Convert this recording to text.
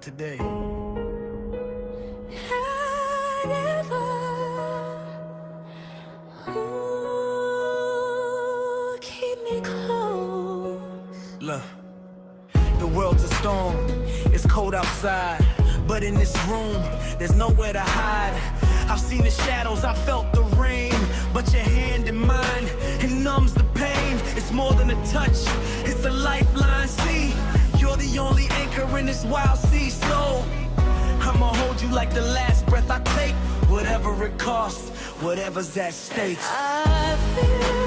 today. Keep me close. Look, the world's a storm, it's cold outside, but in this room, there's nowhere to hide. I've seen the shadows, I felt the rain, but your hand in mine, it numbs the pain. It's more than a touch, it's a lifeline. See, you're the only anchor in this wild sea, so I'ma hold you like the last breath I take, whatever it costs, whatever's at stake. I feel